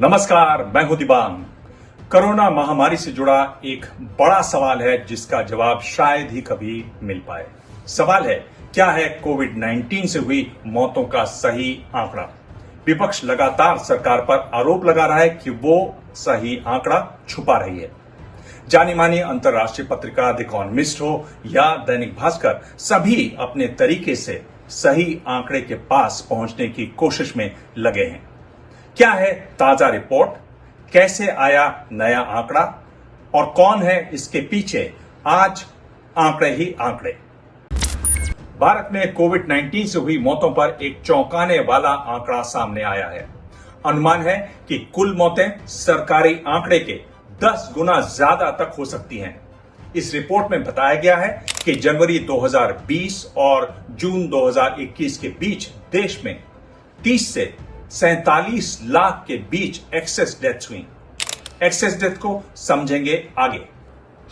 नमस्कार, मैं हूं दिबांग। कोरोना महामारी से जुड़ा एक बड़ा सवाल है जिसका जवाब शायद ही कभी मिल पाए। सवाल है, क्या है कोविड-19 से हुई मौतों का सही आंकड़ा? विपक्ष लगातार सरकार पर आरोप लगा रहा है कि वो सही आंकड़ा छुपा रही है। जानी मानी अंतर्राष्ट्रीय पत्रिका द इकोनॉमिस्ट हो या दैनिक भास्कर, सभी अपने तरीके से सही आंकड़े के पास पहुंचने की कोशिश में लगे हैं। क्या है ताजा रिपोर्ट, कैसे आया नया आंकड़ा और कौन है इसके पीछे? आज आंकड़े ही आंकड़े। भारत में कोविड-19 से हुई मौतों पर एक चौंकाने वाला आंकड़ा सामने आया है। अनुमान है कि कुल मौतें सरकारी आंकड़े के 10 गुना ज्यादा तक हो सकती हैं। इस रिपोर्ट में बताया गया है कि जनवरी 2020 और जून 2021 के बीच देश में 30 से 47 लाख के बीच एक्सेस डेथ्स हुई। एक्सेस डेथ को समझेंगे आगे।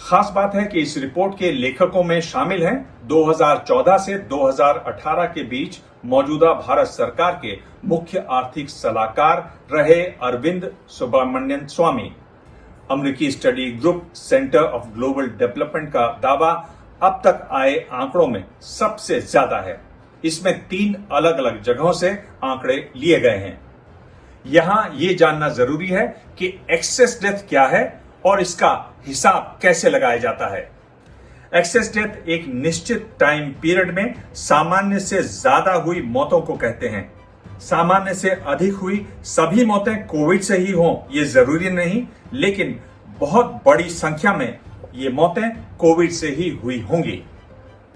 खास बात है कि इस रिपोर्ट के लेखकों में शामिल हैं 2014 से 2018 के बीच मौजूदा भारत सरकार के मुख्य आर्थिक सलाहकार रहे अरविंद सुब्रमण्यन स्वामी। अमेरिकी study group centre of global development का दावा अब तक आए आंकड़ों में सबसे ज्यादा है। इसमें 3 अलग अलग जगहों से आंकड़े लिए गए हैं। यहां यह जानना जरूरी है कि एक्सेस डेथ क्या है और इसका हिसाब कैसे लगाया जाता है। एक्सेस डेथ एक निश्चित टाइम पीरियड में सामान्य से ज्यादा हुई मौतों को कहते हैं। सामान्य से अधिक हुई सभी मौतें कोविड से ही हों ये जरूरी नहीं, लेकिन बहुत बड़ी संख्या में ये मौतें कोविड से ही हुई होंगी।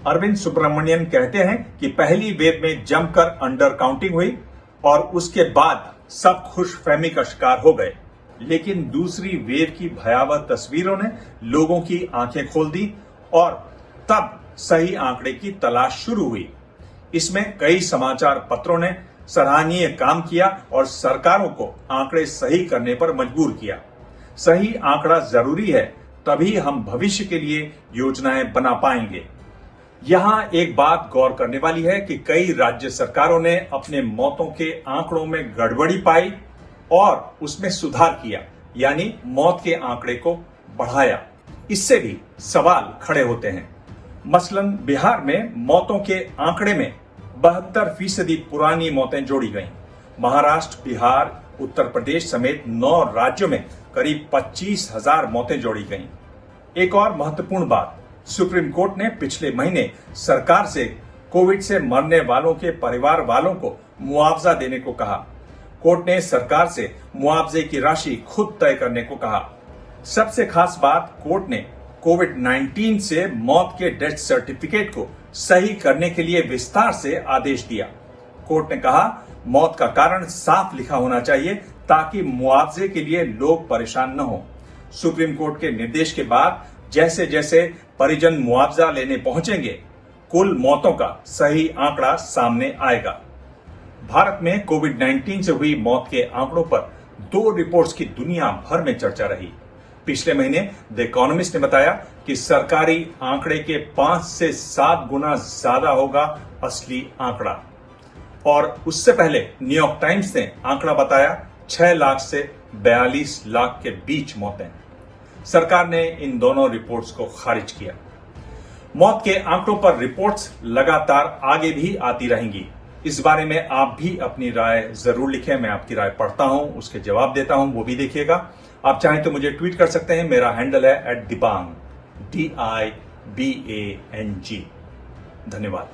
अरविंद सुब्रमण्यन कहते हैं कि पहली वेव में जमकर अंडर काउंटिंग हुई और उसके बाद सब खुशफहमी का शिकार हो गए, लेकिन दूसरी वेव की भयावह तस्वीरों ने लोगों की आंखें खोल दी और तब सही आंकड़े की तलाश शुरू हुई। इसमें कई समाचार पत्रों ने सराहनीय काम किया और सरकारों को आंकड़े सही करने पर मजबूर किया। सही आंकड़ा जरूरी है, तभी हम भविष्य के लिए योजनाएं बना पाएंगे। यहां एक बात गौर करने वाली है कि कई राज्य सरकारों ने अपने मौतों के आंकड़ों में गड़बड़ी पाई और उसमें सुधार किया, यानी मौत के आंकड़े को बढ़ाया। इससे भी सवाल खड़े होते हैं। मसलन बिहार में मौतों के आंकड़े में 72% पुरानी मौतें जोड़ी गईं। महाराष्ट्र, बिहार, उत्तर प्रदेश समेत 9 राज्यों में करीब 25,000 मौतें जोड़ी गईं। एक और महत्वपूर्ण बात, सुप्रीम कोर्ट ने पिछले महीने सरकार से कोविड से मरने वालों के परिवार वालों को मुआवजा देने को कहा। कोर्ट ने सरकार से मुआवजे की राशि खुद तय करने को कहा। सबसे खास बात, कोर्ट ने कोविड-19 से मौत के डेथ सर्टिफिकेट को सही करने के लिए विस्तार से आदेश दिया। कोर्ट ने कहा, मौत का कारण साफ लिखा होना चाहिए ताकि मुआवजे के लिए लोग परेशान न हो। सुप्रीम कोर्ट के निर्देश के बाद जैसे जैसे परिजन मुआवजा लेने पहुंचेंगे, कुल मौतों का सही आंकड़ा सामने आएगा। भारत में कोविड-19 से हुई मौत के आंकड़ों पर 2 रिपोर्ट्स की दुनिया भर में चर्चा रही। पिछले महीने द इकोनॉमिस्ट ने बताया कि सरकारी आंकड़े के 5 से 7 गुना ज्यादा होगा असली आंकड़ा, और उससे पहले न्यूयॉर्क टाइम्स ने आंकड़ा बताया 6 लाख से 42 लाख के बीच मौतें। सरकार ने इन दोनों रिपोर्ट्स को खारिज किया। मौत के आंकड़ों पर रिपोर्ट्स लगातार आगे भी आती रहेंगी। इस बारे में आप भी अपनी राय जरूर लिखें। मैं आपकी राय पढ़ता हूं, उसके जवाब देता हूं, वो भी देखिएगा। आप चाहें तो मुझे ट्वीट कर सकते हैं। मेरा हैंडल है @दिबांग, DIBANG। धन्यवाद।